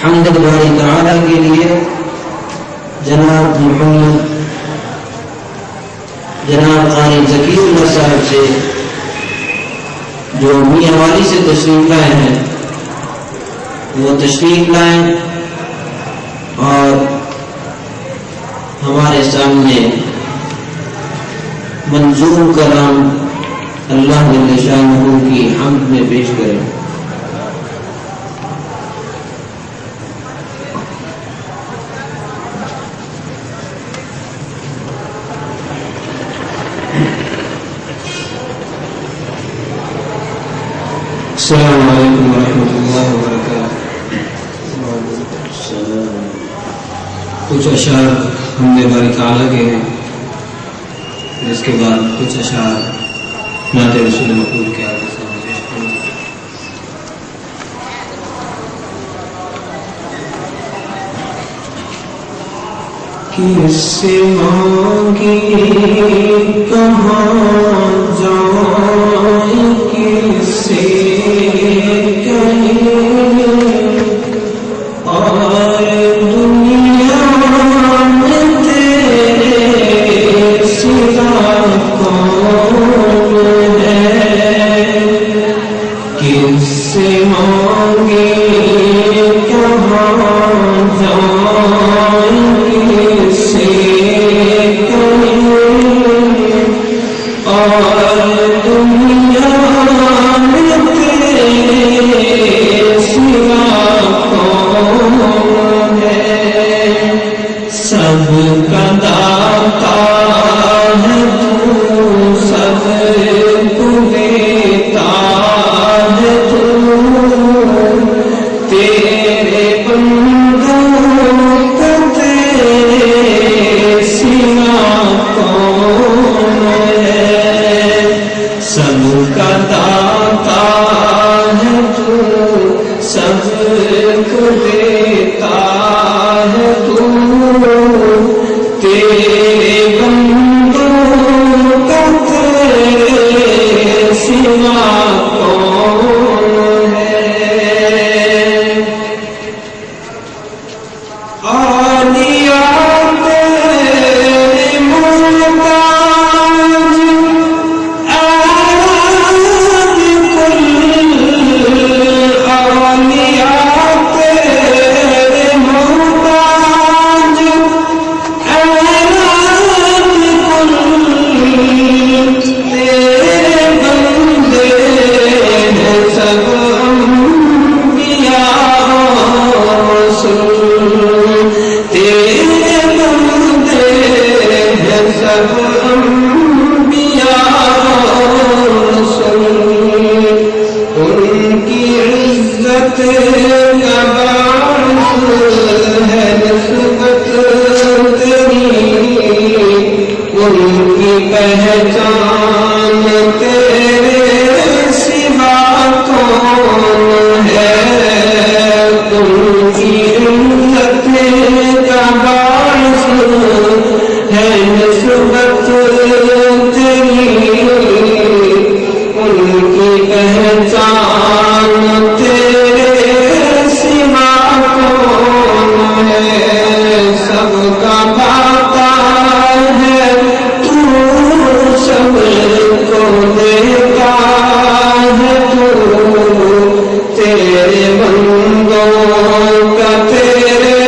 حمد باری تعالیٰ کے لیے جناب محمد جناب قاری ذکی اللہ صاحب سے جو میاں والی سے تشریف لائے ہیں وہ تشریف لائیں اور ہمارے سامنے منظور کلام اللہ جل شانہ کی حمد میں پیش کریں۔ السلام علیکم ورحمۃ اللہ وبرکاتہ۔ کچھ اشعار ہم نے باری تعالیٰ کے ہیں، جس کے بعد کچھ اشعار نعت رسول مقبول کے آگے سے پیش کریں۔ کس سے مانگی کہاں جائیں، کس سے کہیں اور دنیا میں تیرے سوا کون ہے، کس سے مانگے کہاں جائیں، کس سے کہیں اور دنیا میں تیرے سوا کون ہے، سب کا داتا ہے تو، سب کو دیتا ہے تو، تیرے بندوں کا تیرے سوا کون ہے، سب کا داتا ہے تو، سب کو دیتا ہے تو، تیرے بندوں کا تیرے سوا کون ہے، اولیاء تیرے محتاج، آج کل اولیاء تیرے محتاج، تیرے بندے ہیں سب انبیاء رسول، تیرے بندے ہیں سب انبیاء رسول، ان کی عزت کا باعث ہے نسبت تیری، ان کی پہچان تیرے سوا کون ہے، ان کی عزت کا باعث ہے نسبت تیری، ان کی پہچان تیرے سوا کون ہے، سب کا داتا ہے تو، سب کو دیتا ہے تو، تیرے بندوں کا تیرے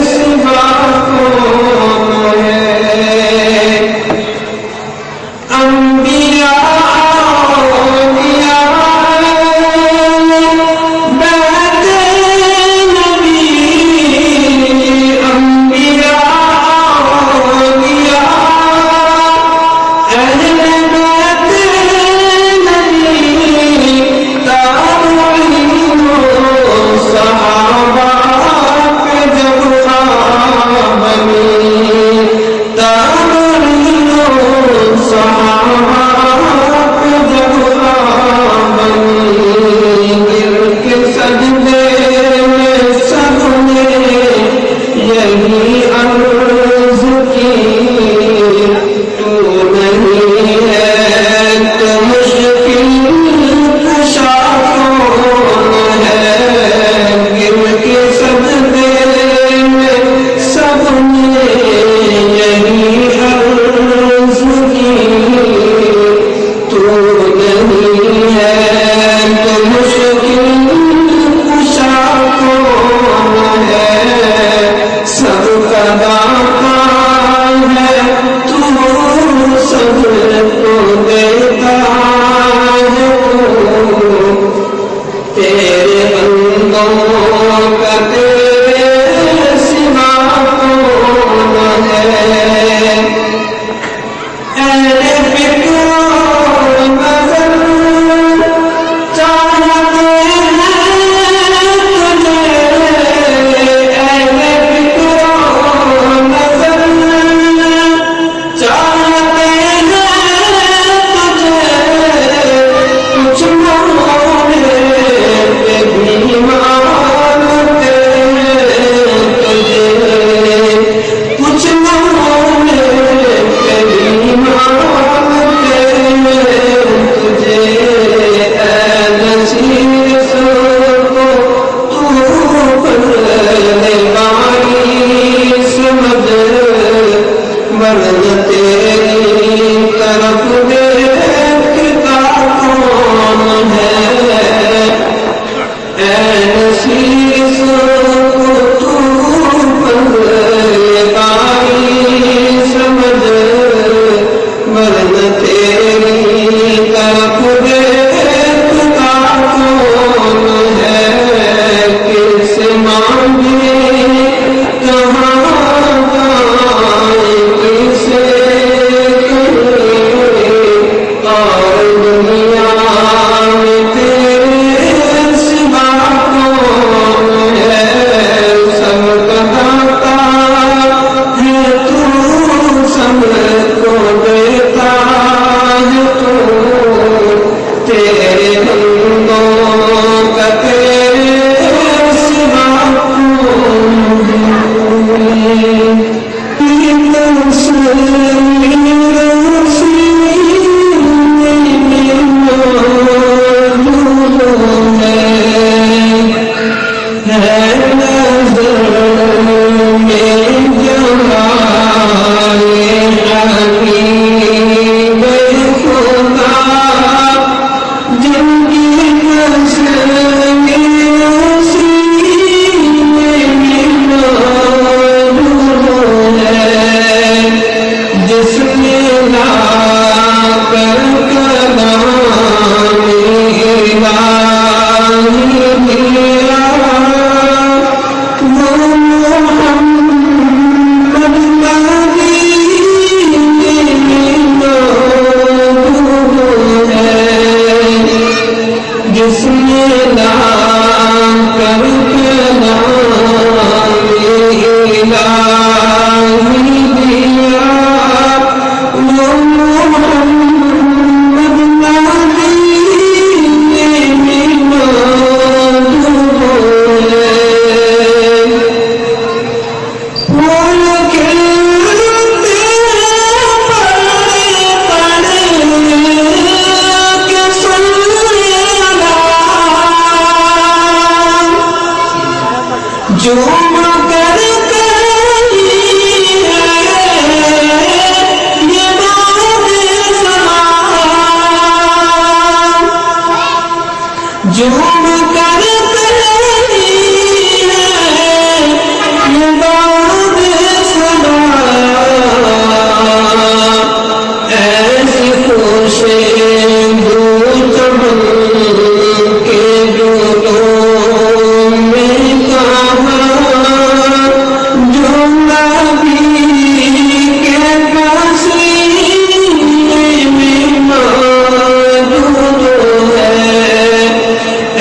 سوا کون ہے، انبیاء اولیاء بیت نبی، انبیاء اولیاء اہل بیت نبی، تابعین و صحابہ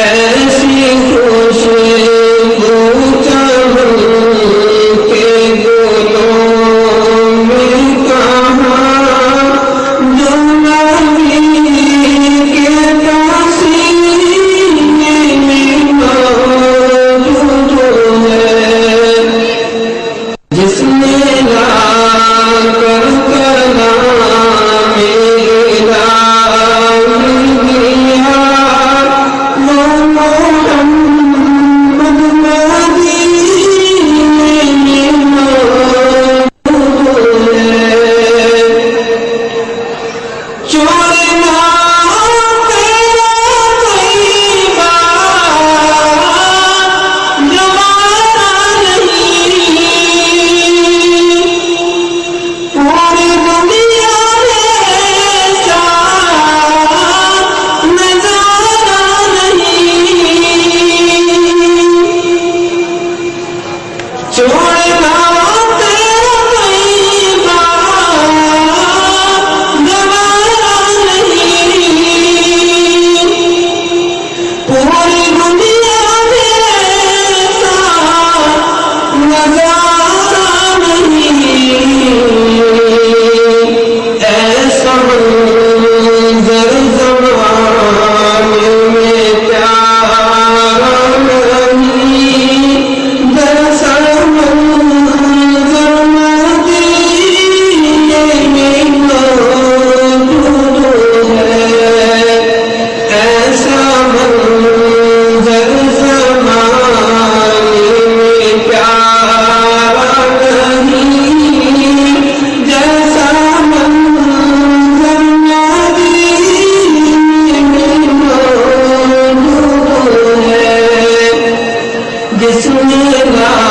ہے بسم اللہ